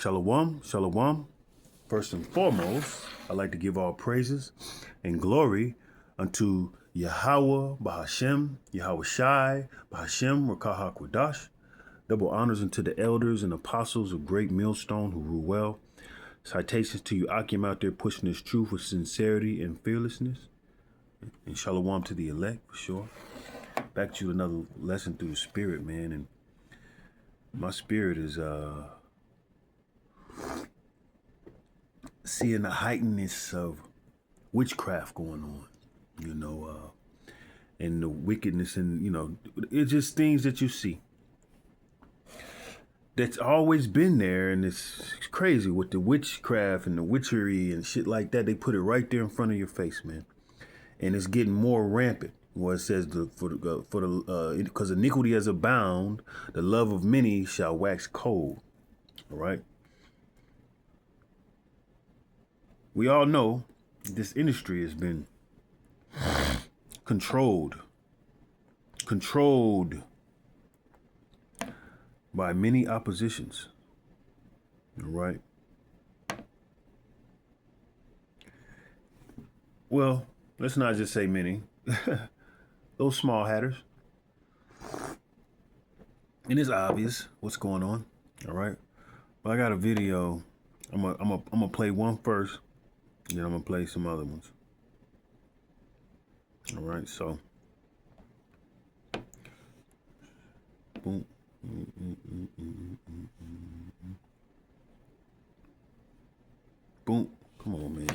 Shalom, shalom. First and foremost, I'd like to give all praises and glory unto Yahweh, Bahashem, Yahweh Shai, Bahashem, Rakah HaKodash. Double honors unto the elders and apostles of Great Millstone who rule well. Citations to you, Akim, out there pushing this truth with sincerity and fearlessness. And shalom to the elect, for sure. Back to another lesson through the spirit, man. And my spirit is seeing the heightenedness of witchcraft going on, and the wickedness, and it's just things that you see that's always been there. And it's crazy with the witchcraft and the witchery and shit like that. They put it right there in front of your face, man, and it's getting more rampant. Well, it says because iniquity has abound, the love of many shall wax cold. All right. We all know this industry has been controlled by many oppositions. All right. Well, let's not just say many. Those small hatters. And it's obvious what's going on. All right. But I got a video. I'm gonna play one first. Then I'm gonna play some other ones. All right, so boom. Boom. Come on, man.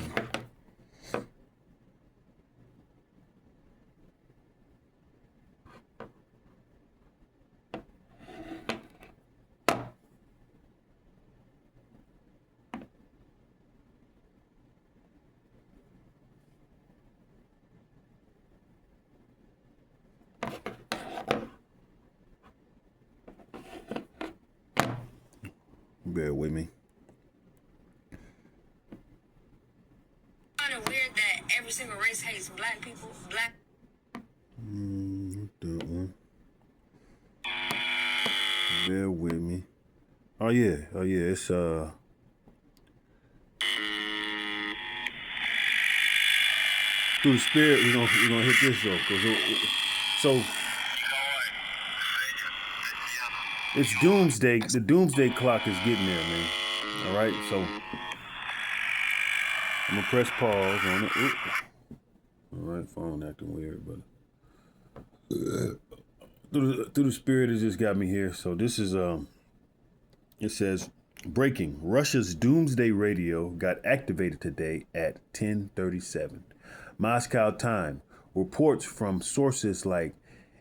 Bear with me. Kind of weird that every single race hates black people. Black. That one. Bear with me. Oh yeah. It's through the spirit. We're gonna hit this though, so it's doomsday. The doomsday clock is getting there, man. All right, so I'm gonna press pause on it. Oop. All right, phone acting weird, but through the spirit, it just got me here. So this is it says breaking: Russia's doomsday radio got activated today at 10:37 Moscow time. Reports from sources like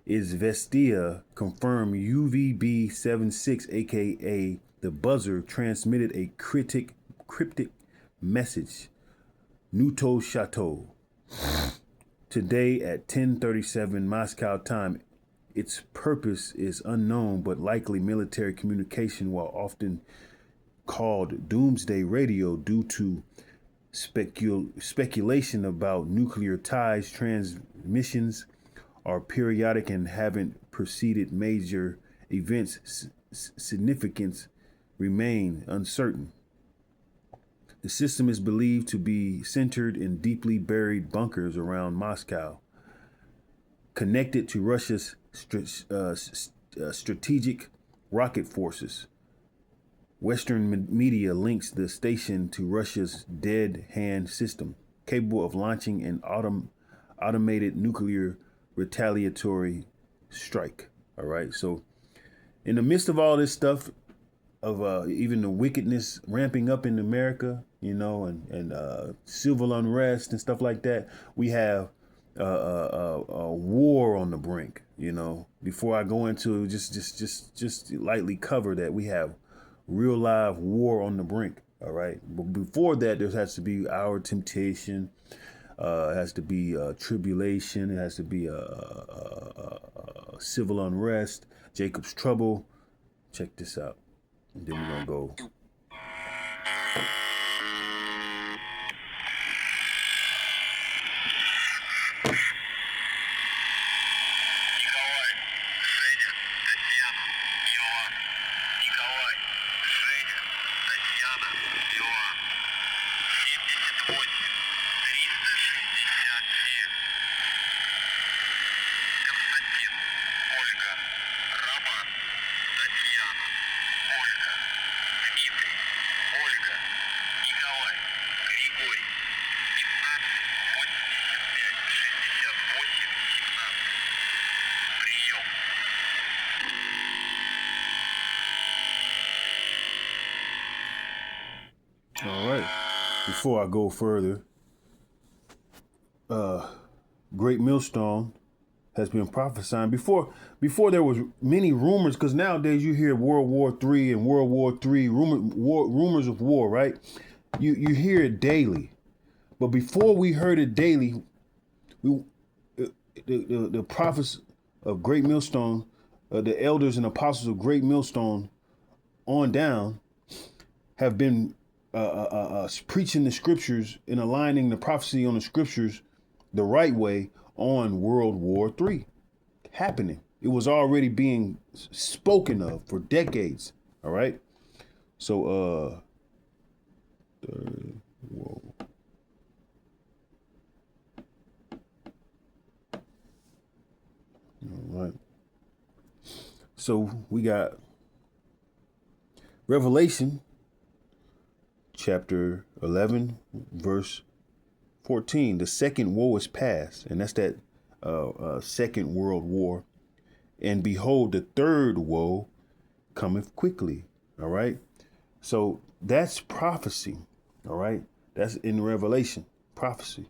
Izvestia confirm UVB-76, aka the buzzer, transmitted a cryptic message. Nuto Chateau. Today at 10:37 Moscow time. Its purpose is unknown, but likely military communication, while often called doomsday radio due to speculation about nuclear ties. Transmissions are periodic and haven't preceded major events. Significance remain uncertain. The system is believed to be centered in deeply buried bunkers around Moscow, connected to Russia's strategic rocket forces. Western media links the station to Russia's dead hand system, capable of launching an automated nuclear retaliatory strike. All right. So in the midst of all this stuff, of even the wickedness ramping up in America, and civil unrest and stuff like that, we have a war on the brink. Before I go into just lightly cover that, we have real live war on the brink. All right. But before that, there has to be our temptation. It has to be tribulation. It has to be civil unrest, Jacob's trouble. Check this out. And then we're going to go. before I go further, Great Millstone has been prophesying before there was many rumors, because nowadays you hear World War III and World War III rumors of war, right? You hear it daily, but before we heard it daily, the prophets of Great Millstone, the elders and apostles of Great Millstone on down, have been preaching the scriptures and aligning the prophecy on the scriptures the right way on World War III happening. It was already being spoken of for decades. All right. So, whoa. All right. So we got Revelation chapter 11, verse 14. The second woe is past, and that's that second world war. And behold, the third woe cometh quickly. All right. So that's prophecy. All right. That's in Revelation, prophecy.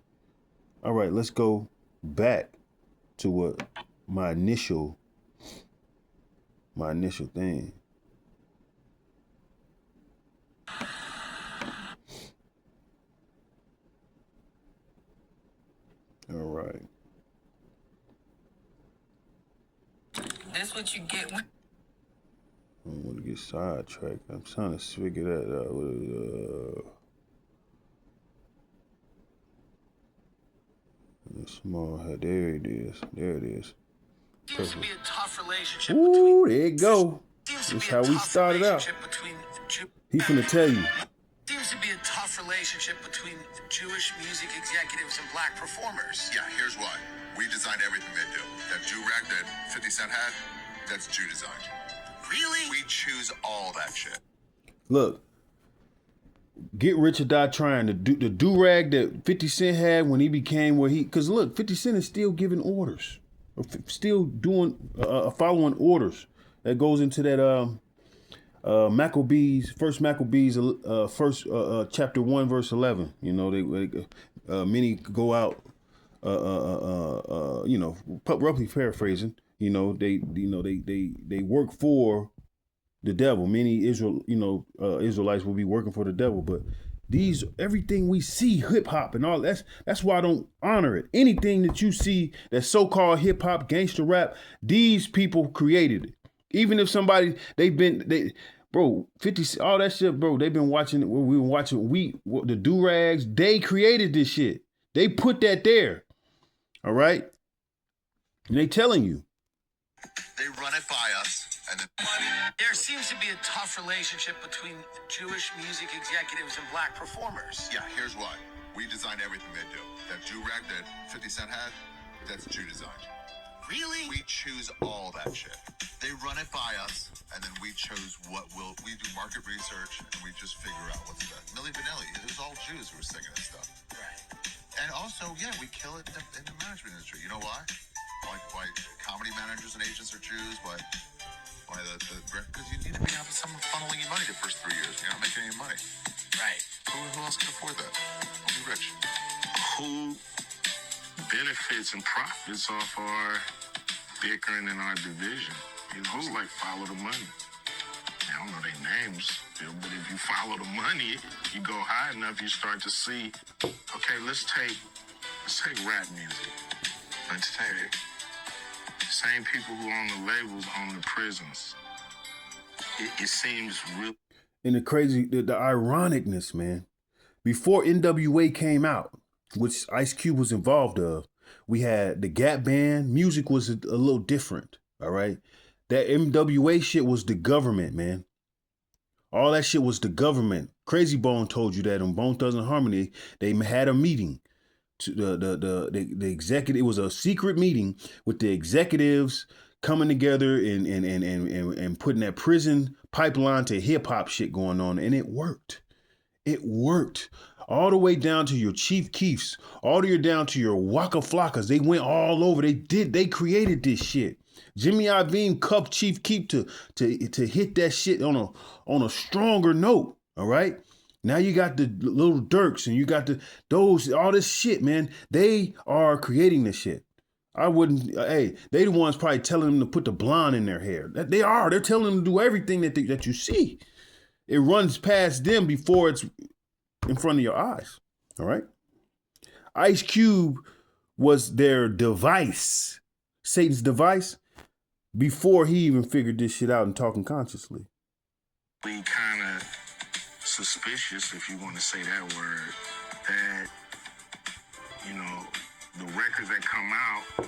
All right. Let's go back to what my initial thing. All right. That's what you get when. I don't want to get sidetracked. I'm trying to figure that out. Small head. There it is. There it is. Seems to be a tough relationship. Ooh, there you go. That's how we started out. He finna tell you. Seems to be a tough relationship between Jewish music executives and black performers. Yeah, here's why. We designed everything they do. That Jew rag that 50 Cent had, that's Jew designed. Really? We choose all that shit. Look, Get Rich or Die Trying. The do-rag that 50 Cent had when he became where he... Because look, 50 Cent is still giving orders. Still doing, following orders. That goes into that Maccabees, first chapter 1, verse 11. You know, they many go out, roughly paraphrasing, they work for the devil. Many Israelites will be working for the devil, but everything we see, hip hop and all that's why I don't honor it. Anything that you see that's so-called hip hop, gangster rap, these people created it. Even if somebody, 50, all that shit, bro, they've been watching it. We were watching the do-rags. They created this shit. They put that there. All right. And they telling you. They run it by us. And then there seems to be a tough relationship between Jewish music executives and black performers. Yeah, here's why. We designed everything they do. That Jew rag that 50 Cent had, that's Jew designed. Really? We choose all that shit. They run it by us, and then we chose we do market research, and we just figure out what's best. Milli Vanilli, it was all Jews who were singing this stuff. Right. And also, yeah, we kill it in the management industry. You know why? Why comedy managers and agents are Jews, why because you need to be having someone funneling you money the first 3 years. You're not making any money. Right. Who else can afford that? Only rich. Who benefits and profits off our bickering in our division? It's like follow the money. I don't know their names, but if you follow the money, you go high enough, you start to see, okay, let's take rap music. Let's take it. Same people who own the labels own the prisons. It seems real. And the ironicness, man. Before NWA came out, which Ice Cube was involved of, we had the Gap Band. Music was a little different, all right? That NWA shit was the government, man. All that shit was the government. Crazy Bone told you that on Bone Thugs and Harmony. They had a meeting. The executive, it was a secret meeting with the executives coming together and putting that prison pipeline to hip hop shit going on, and it worked. It worked all the way down to your Chief Keefs, all the way down to your Waka Flockas. They went all over. They created this shit. Jimmy Iovine cuffed Chief Keef to hit that shit on a stronger note. All right. Now you got the little Dirks and you got all this shit, man. They are creating this shit. I wouldn't, hey, they the ones probably telling them to put the blonde in their hair. They are. They're telling them to do everything that you see. It runs past them before it's in front of your eyes. All right. Ice Cube was their device, Satan's device, before he even figured this shit out and talking consciously. We kind of suspicious, if you want to say that word, that, you know, the records that come out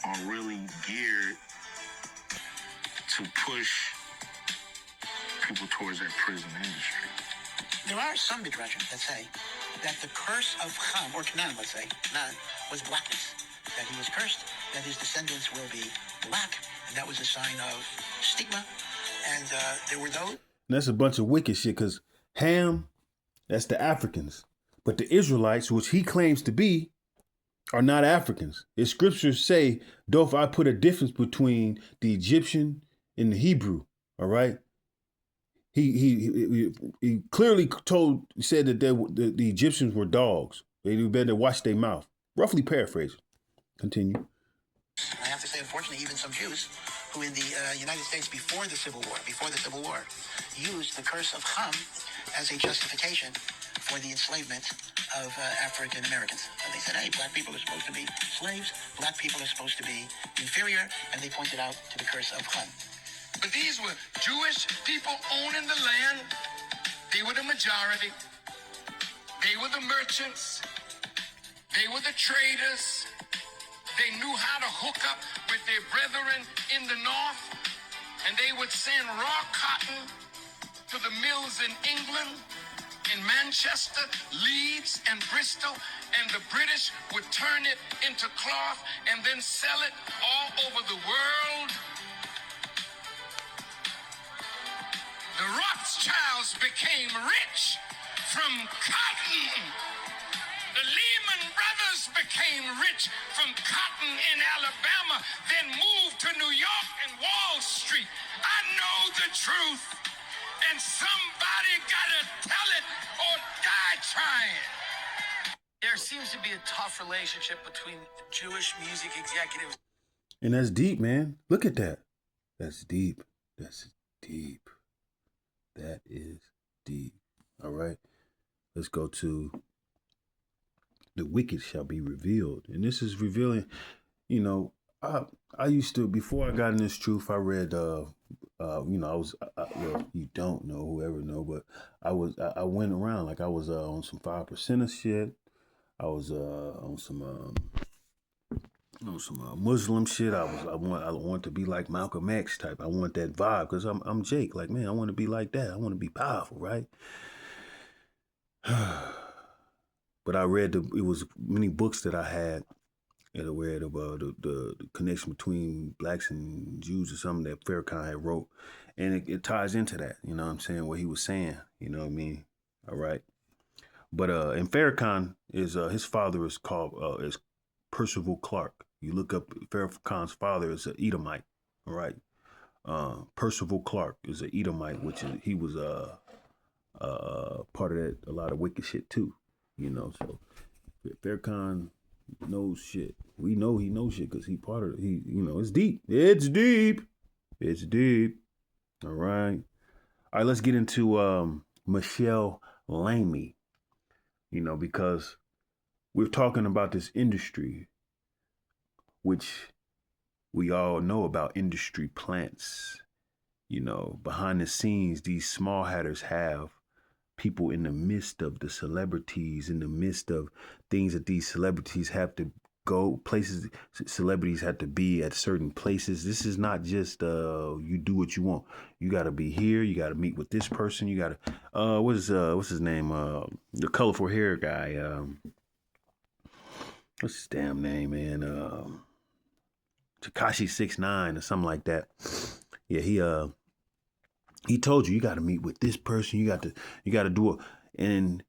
are really geared to push people towards that prison industry. There are some midrashim that say that the curse of Ham, or Canaan, let's say, Canaan, was blackness. That he was cursed, that his descendants will be black, and that was a sign of stigma. And there were those. And that's a bunch of wicked shit, because Ham, that's the Africans. But the Israelites, which he claims to be, are not Africans. His scriptures say, doth I put a difference between the Egyptian and the Hebrew, all right? He clearly said that the Egyptians were dogs. They better watch their mouth. Roughly paraphrased. Continue. I have to say, unfortunately, even some Jews who in the United States before the Civil War, used the curse of Ham as a justification for the enslavement of African Americans. And they said, hey, black people are supposed to be slaves, black people are supposed to be inferior, and they pointed out to the curse of Ham. But these were Jewish people owning the land. They were the majority. They were the merchants. They were the traders. They knew how to hook up with their brethren in the north, and they would send raw cotton to the mills in England, in Manchester, Leeds, and Bristol, and the British would turn it into cloth and then sell it all over the world. The Rothschilds became rich from cotton. The Lehman Brothers became rich from cotton in Alabama, then moved to New York and Wall Street. I know the truth, and somebody gotta tell it or die trying. There seems to be a tough relationship between Jewish music executives. And that's deep, man. Look at that. That's deep. That's deep. That is deep. All right. Let's go to the wicked shall be revealed. And this is revealing, you know, I used to, before I got in this truth, I read, you know, I was, well, you don't know, whoever know, but I went around like I was on some 5% of shit. I was on some Muslim shit. I want to be like Malcolm X type. I want that vibe because I'm Jake. Like, man, I want to be like that. I want to be powerful, right? But I read it was many books that I had that I read about the connection between blacks and Jews or something that Farrakhan had wrote, and it ties into that. You know what I'm saying? What he was saying. You know what I mean? All right. But and Farrakhan is his father is called is Percival Clark. You look up Farrakhan's father is an Edomite. All right. Percival Clark is an Edomite, which is he was part of that a lot of wicked shit too. You know, so Farrakhan knows shit. We know he knows shit because he part of it. He, you know, it's deep. It's deep. It's deep. All right. All right, let's get into Michelle Lamey. You know, because we're talking about this industry, which we all know about industry plants. You know, behind the scenes, these small hatters have people in the midst of the celebrities, in the midst of things that these celebrities have to go places. Celebrities have to be at certain places. This is not just you do what you want. You got to be here. You got to meet with this person. You got to what's his name? The colorful hair guy. What's his damn name, man? Tekashi 6ix9ine or something like that. Yeah, he told you got to meet with this person. You got to do it. And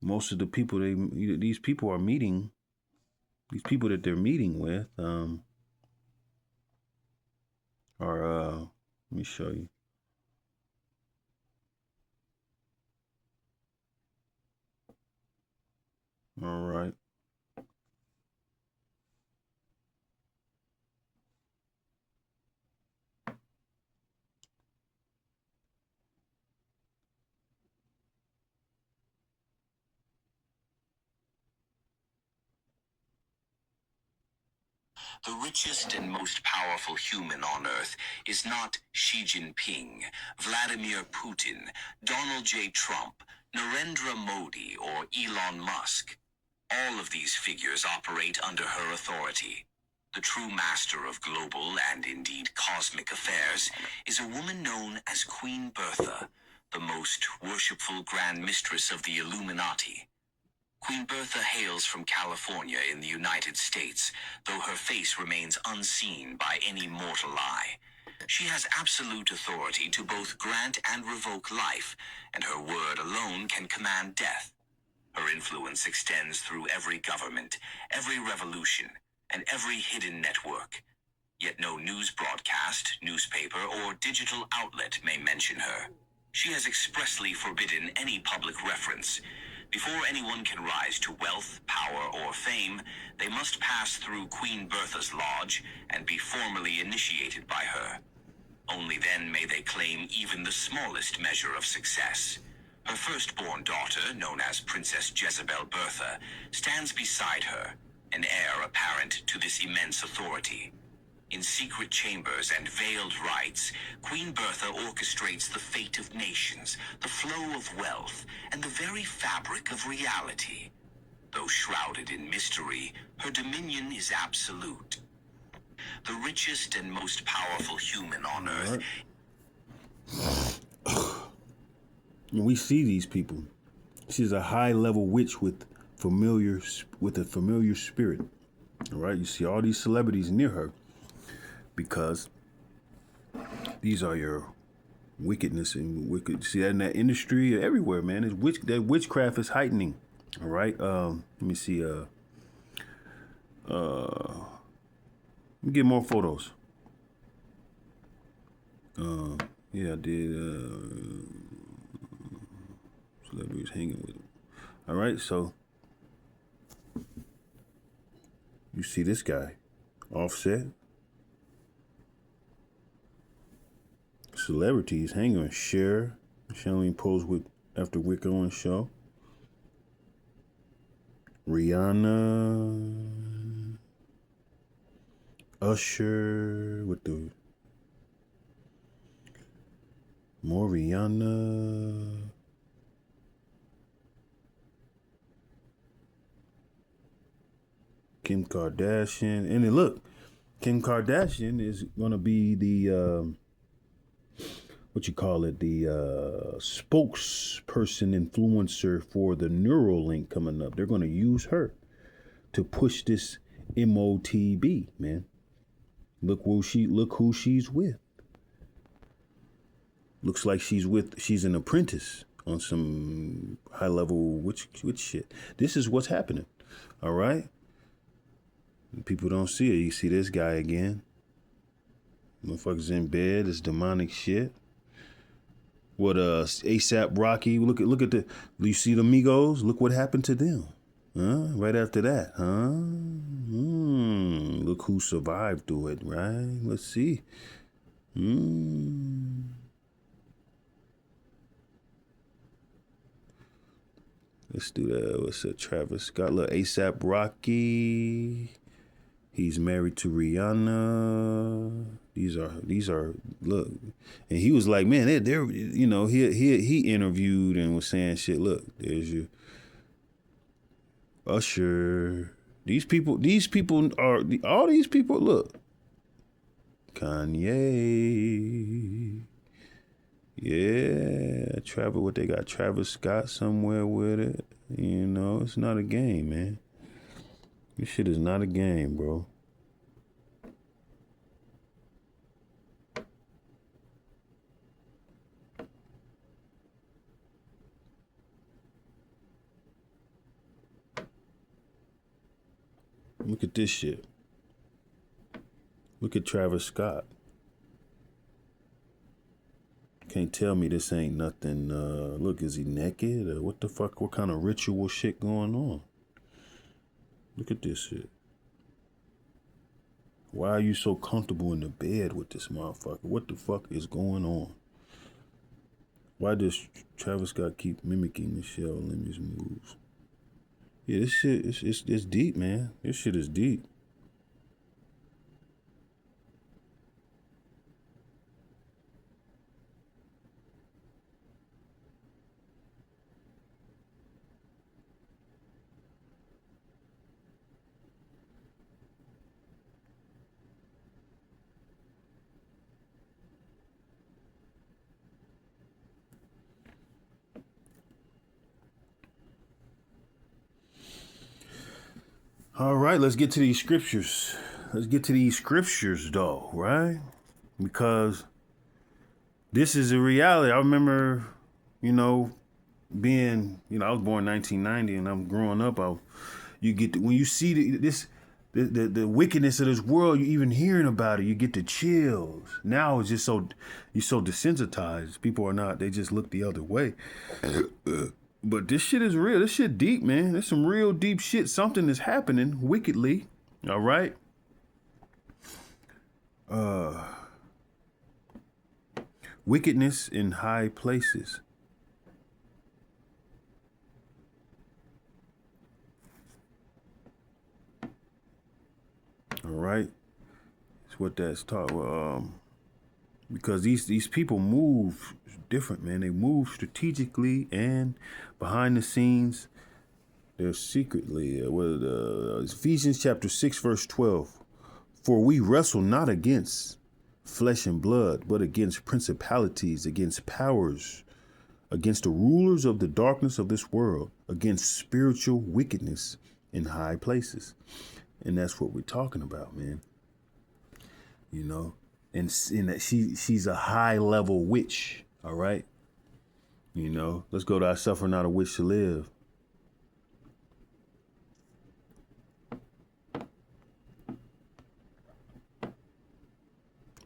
most of the people these people are meeting, these people that they're meeting with are let me show you. All right. The richest and most powerful human on Earth is not Xi Jinping, Vladimir Putin, Donald J. Trump, Narendra Modi, or Elon Musk. All of these figures operate under her authority. The true master of global and indeed cosmic affairs is a woman known as Queen Bertha, the most worshipful Grand Mistress of the Illuminati. Queen Bertha hails from California in the United States, though her face remains unseen by any mortal eye. She has absolute authority to both grant and revoke life, and her word alone can command death. Her influence extends through every government, every revolution, and every hidden network. Yet no news broadcast, newspaper, or digital outlet may mention her. She has expressly forbidden any public reference. Before anyone can rise to wealth, power, or fame, they must pass through Queen Bertha's lodge and be formally initiated by her. Only then may they claim even the smallest measure of success. Her firstborn daughter, known as Princess Jezebel Bertha, stands beside her, an heir apparent to this immense authority. In secret chambers and veiled rites, Queen Bertha orchestrates the fate of nations, the flow of wealth, and the very fabric of reality. Though shrouded in mystery, her dominion is absolute. The richest and most powerful human on Earth. And we see these people. She's a high-level witch with a familiar spirit. All right, you see all these celebrities near her because these are your wickedness and wicked. See that in that industry everywhere, man. That witchcraft is heightening. All right. Let me see. Let me get more photos. Yeah, I did. Celebrities hanging with him. All right, so you see this guy, Offset. Celebrities hanging with Cher. Showing pose with after Wick Owens show. Rihanna. Usher with the more Rihanna. Kim Kardashian. And then look, Kim Kardashian is gonna be the what you call it, the spokesperson influencer for the Neuralink coming up. They're gonna use her to push this MOTB, man. Look who she's with. Looks like she's an apprentice on some high level witch shit. This is what's happening. All right. People don't see it. You see this guy again. Motherfuckers in bed. It's demonic shit. What ASAP Rocky? Look at the. You see the Migos? Look what happened to them. Huh? Right after that, huh? Look who survived through it, right? Let's see. Let's do that. What's that? Travis Scott. Look, ASAP Rocky. He's married to Rihanna. These are look, and he was like, man, they're you know, he interviewed and was saying shit. Look, there's your Usher. These people are all these people. Look, Kanye. Yeah, what they got Travis Scott somewhere with it. You know, it's not a game, man. This shit is not a game, bro. Look at this shit. Look at Travis Scott. Can't tell me this ain't nothing. Look, is he naked? Or what the fuck? What kind of ritual shit going on? Look at this shit. Why are you so comfortable in the bed with this motherfucker? What the fuck is going on? Why does Travis Scott keep mimicking Michelle Lemmy's moves? Yeah, this shit, it's deep, man. This shit is deep. All right, let's get to these scriptures. Let's get to these scriptures, though, right? Because this is a reality. I remember, being, I was born in 1990, and I'm growing up. When you see the wickedness of this world, you even hearing about it, you get the chills. Now it's just you're so desensitized. People are not. They just look the other way. But this shit is real. This shit deep, man. There's some real deep shit. Something is happening wickedly. All right. Wickedness in high places. All right. That's what that's taught. Because these people move different, man. They move strategically and behind the scenes. They're secretly. Ephesians chapter 6, verse 12. For we wrestle not against flesh and blood, but against principalities, against powers, against the rulers of the darkness of this world, against spiritual wickedness in high places. And that's what we're talking about, man. And that she's a high level witch. All right. Let's go to I suffer not a witch to live.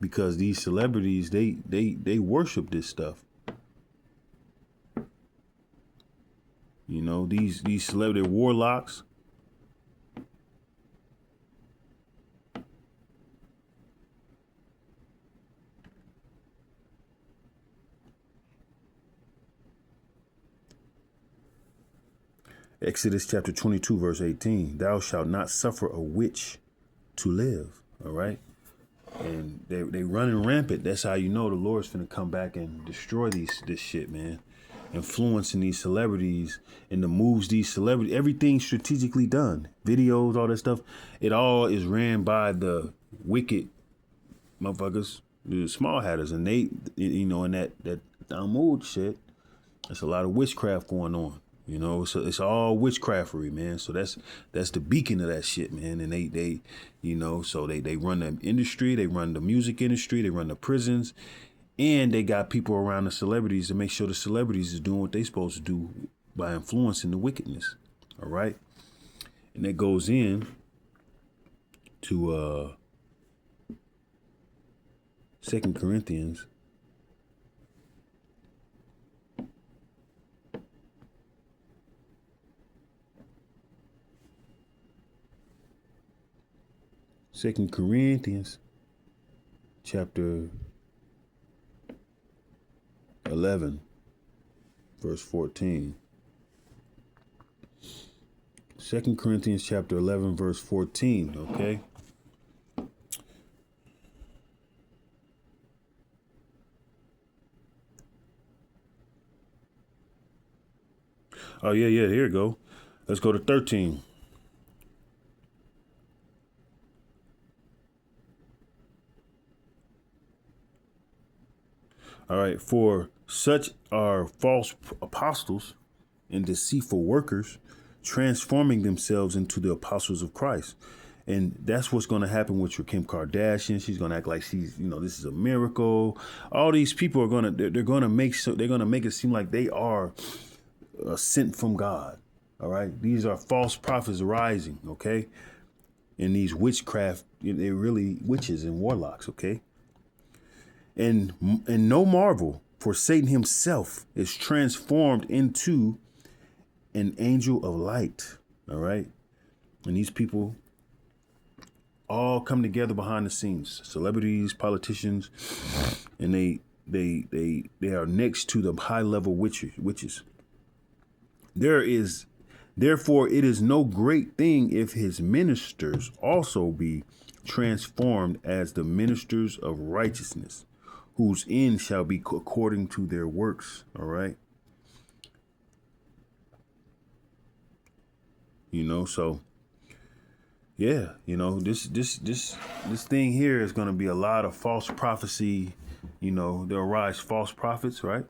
Because these celebrities, they worship this stuff. These celebrity warlocks. Exodus chapter 22, verse 18. Thou shalt not suffer a witch to live. All right. And they running rampant. That's how you know the Lord's finna come back and destroy this shit, man. Influencing these celebrities and the moves these celebrities. Everything strategically done. Videos, all that stuff. It all is ran by the wicked motherfuckers, the small hatters, and they, in that Talmud shit. There's a lot of witchcraft going on. So it's all witchcraftery, man. So that's the beacon of that shit, man. And they so they run the industry, they run the music industry, they run the prisons, and they got people around the celebrities to make sure the celebrities is doing what they supposed to do by influencing the wickedness. All right. And that goes in to 2 Corinthians. Second Corinthians chapter 11, verse 14. 2 Corinthians chapter 11, verse 14, okay? Oh, yeah, here we go. Let's go to 13. All right, for such are false apostles and deceitful workers, transforming themselves into the apostles of Christ. And that's what's going to happen with your Kim Kardashian. She's going to act like she's, this is a miracle. All these people are they're going to make it seem like they are sent from God. All right. These are false prophets rising. OK. And these witchcraft, they're really witches and warlocks. OK. And no marvel, for Satan himself is transformed into an angel of light. All right. And these people all come together behind the scenes, celebrities, politicians, and they are next to the high level witches. Therefore, it is no great thing if his ministers also be transformed as the ministers of righteousness, whose end shall be according to their works. All right. So yeah, this thing here is going to be a lot of false prophecy. There'll rise false prophets, right?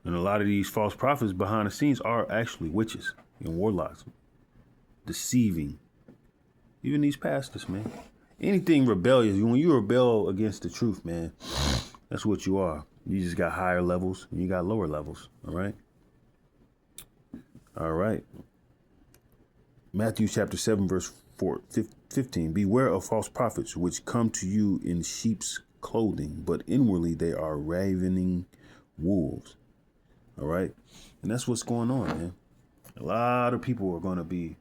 And a lot of these false prophets behind the scenes are actually witches and warlocks, deceiving even these pastors, man. Anything rebellious, when you rebel against the truth, man, that's what you are. You just got higher levels and you got lower levels. All right. All right. Matthew chapter 7, verse 15. Beware of false prophets, which come to you in sheep's clothing, but inwardly they are ravening wolves. All right. And that's what's going on, man. A lot of people are going to be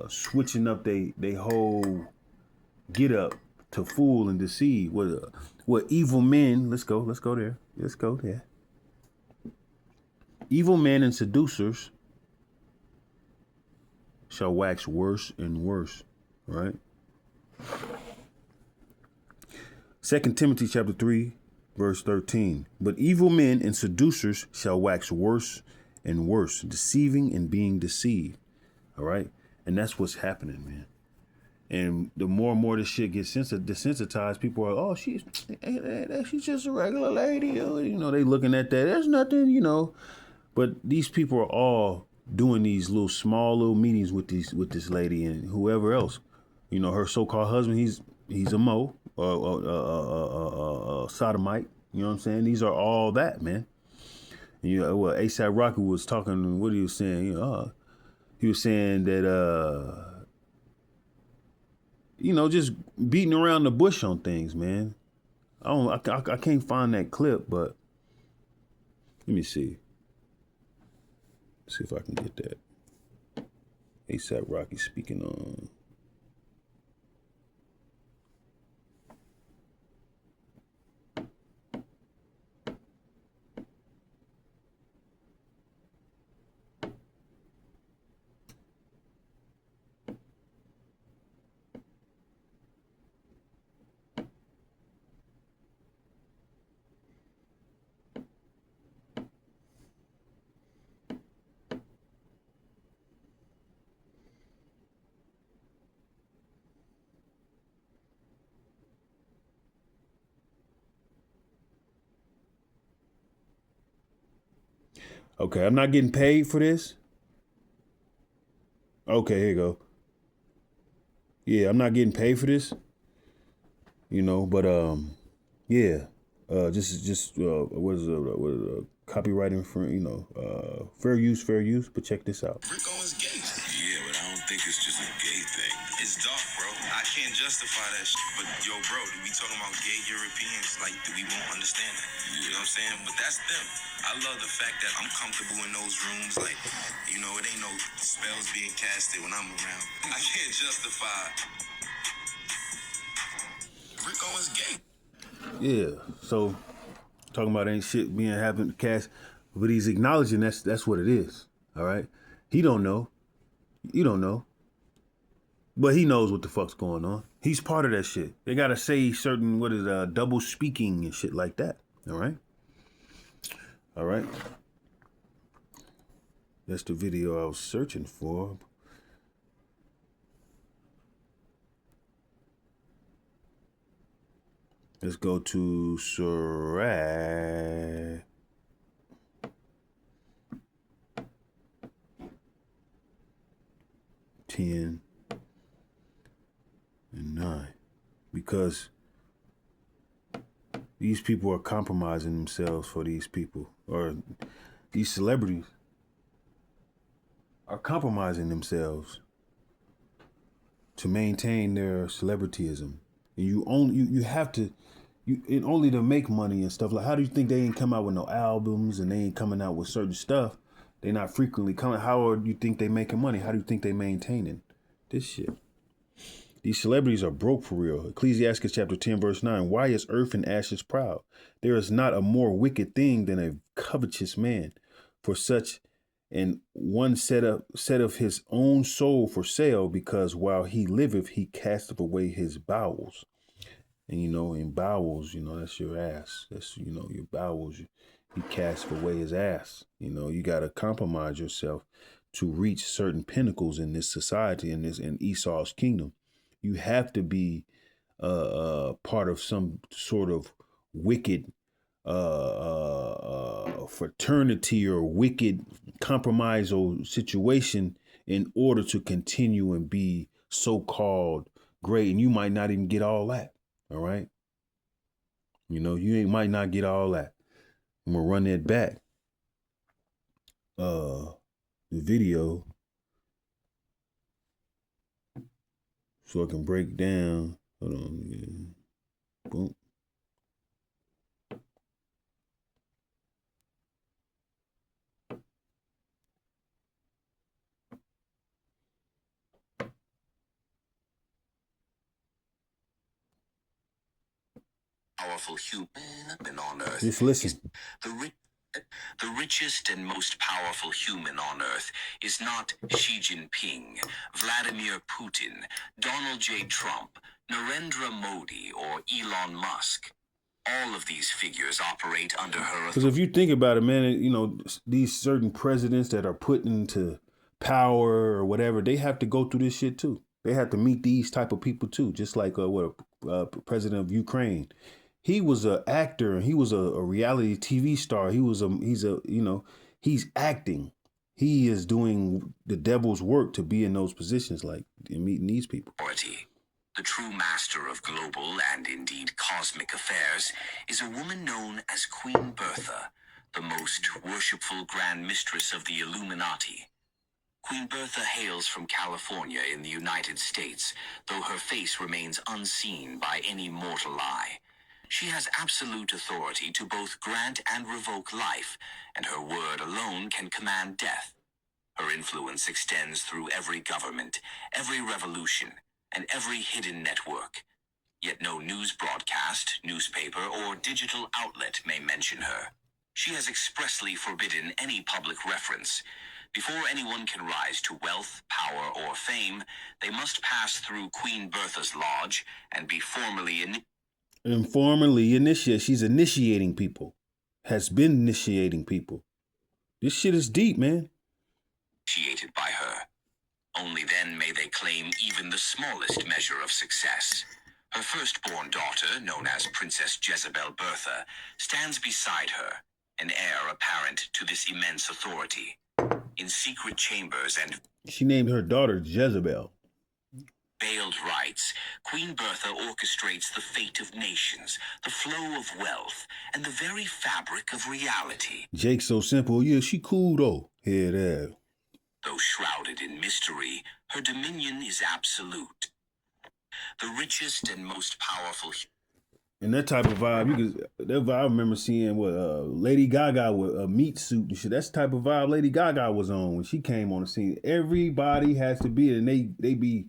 switching up they whole get up to fool and deceive. What evil men, let's go there. Evil men and seducers shall wax worse and worse, right? 2 Timothy chapter 3, verse 13. But evil men and seducers shall wax worse and worse, deceiving and being deceived. All right. And that's what's happening, man. And the more and more this shit gets desensitized, people are, oh, she's just a regular lady. They looking at that. There's nothing, But these people are all doing these small little meetings with this lady and whoever else. Her so-called husband, he's a mo, sodomite. You know what I'm saying? These are all that, man. And A$AP Rocky was talking. What he was saying? He was saying that just beating around the bush on things, man. I can't find that clip, but let me see. See if I can get that. A$AP Rocky speaking on. Okay, I'm not getting paid for this. Okay, here you go. Yeah, I'm not getting paid for this. But yeah. Just what is copywriting for fair use. But check this out. Rico is gay. Yeah, but I don't think it's just a gay thing. It's dark, bro. I can't justify that shit. But yo, bro, we talking about gay Europeans, like we won't understand that. You know what I'm saying? But that's them. I love the fact that I'm comfortable in those rooms. Like, it ain't no spells being casted when I'm around. I can't justify. Rico is gay. Yeah, so talking about ain't shit being happened to cast, but he's acknowledging that's what it is. All right, he don't know, you don't know, but he knows what the fuck's going on. He's part of that shit. They gotta say certain double speaking and shit like that. All right. That's the video I was searching for. Let's go to Surah 10 and 9. Because these people are compromising themselves for these people. Or these celebrities are compromising themselves to maintain their celebrityism. And you have to and only to make money and stuff. Like, how do you think they ain't come out with no albums and they ain't coming out with certain stuff? They not frequently coming. How do you think they making money? How do you think they maintaining this shit? These celebrities are broke for real. Ecclesiastes chapter 10, verse 9. Why is earth and ashes proud? There is not a more wicked thing than a covetous man. For such and one set of his own soul for sale, because while he liveth, he casteth away his bowels. And in bowels, that's your ass. That's your bowels. He cast away his ass. You gotta compromise yourself to reach certain pinnacles in this society, in Esau's kingdom. You have to be part of some sort of wicked fraternity or wicked compromise or situation in order to continue and be so-called great. And you might not even get all that. All right. You might not get all that. I'm gonna run that back. The video, so I can break down. Hold on. Boom. Powerful human on earth. Just listen. The richest and most powerful human on earth is not Xi Jinping, Vladimir Putin, Donald J. Trump, Narendra Modi, or Elon Musk. All of these figures operate under her Because if you think about it, man, these certain presidents that are put into power or whatever, they have to go through this shit too. They have to meet these type of people too. Just like president of Ukraine. He was an actor. He was a reality TV star. He's acting. He is doing the devil's work to be in those positions, like in meeting these people. The true master of global and indeed cosmic affairs is a woman known as Queen Bertha, the most worshipful Grand Mistress of the Illuminati. Queen Bertha hails from California in the United States, though her face remains unseen by any mortal eye. She has absolute authority to both grant and revoke life, and her word alone can command death. Her influence extends through every government, every revolution, and every hidden network. Yet no news broadcast, newspaper, or digital outlet may mention her. She has expressly forbidden any public reference. Before anyone can rise to wealth, power, or fame, they must pass through Queen Bertha's lodge and be formally initiated. She's initiating people. Has been initiating people. This shit is deep, man. Initiated by her. Only then may they claim even the smallest measure of success. Her firstborn daughter, known as Princess Jezebel Bertha, stands beside her, an heir apparent to this immense authority. In secret chambers and she named her daughter Jezebel. Veiled rites, Queen Bertha orchestrates the fate of nations, the flow of wealth, and the very fabric of reality. Jake's so simple. Yeah, she cool though. Yeah, that. Though shrouded in mystery, her dominion is absolute. The richest and most powerful. And that type of vibe, I remember seeing Lady Gaga with a meat suit and shit. That's the type of vibe Lady Gaga was on when she came on the scene. Everybody has to be, and they be,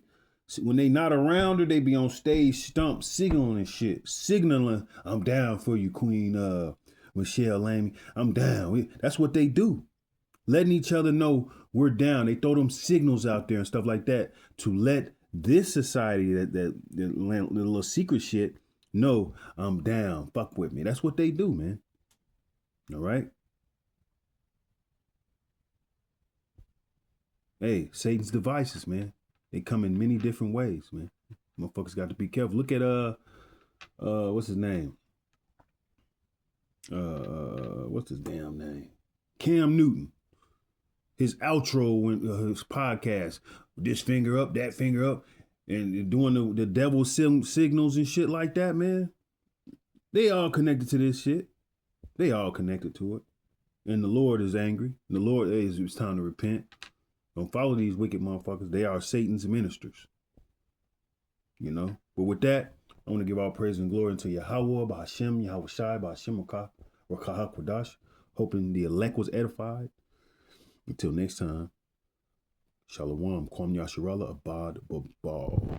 when they not around her, they be on stage stump signaling and shit. Signaling, I'm down for you, Queen Michelle Lamy. I'm down. That's what they do. Letting each other know we're down. They throw them signals out there and stuff like that to let this society, that little secret shit, know I'm down. Fuck with me. That's what they do, man. All right. Hey, Satan's devices, man. They come in many different ways, man. Motherfuckers got to be careful. Look at what's his name? What's his damn name? Cam Newton. His outro when his podcast, this finger up, that finger up, and doing the devil signals and shit like that, man. They all connected to this shit. They all connected to it. And the Lord is angry. The Lord it's time to repent. Don't follow these wicked motherfuckers. They are Satan's ministers. But with that, I want to give all praise and glory unto Yahweh, Bahashem, Yahweh Shai, Bahashem, Rakah Kodash, hoping the elect was edified. Until next time, Shalom, Kwam Yasharallah, Abad Babal.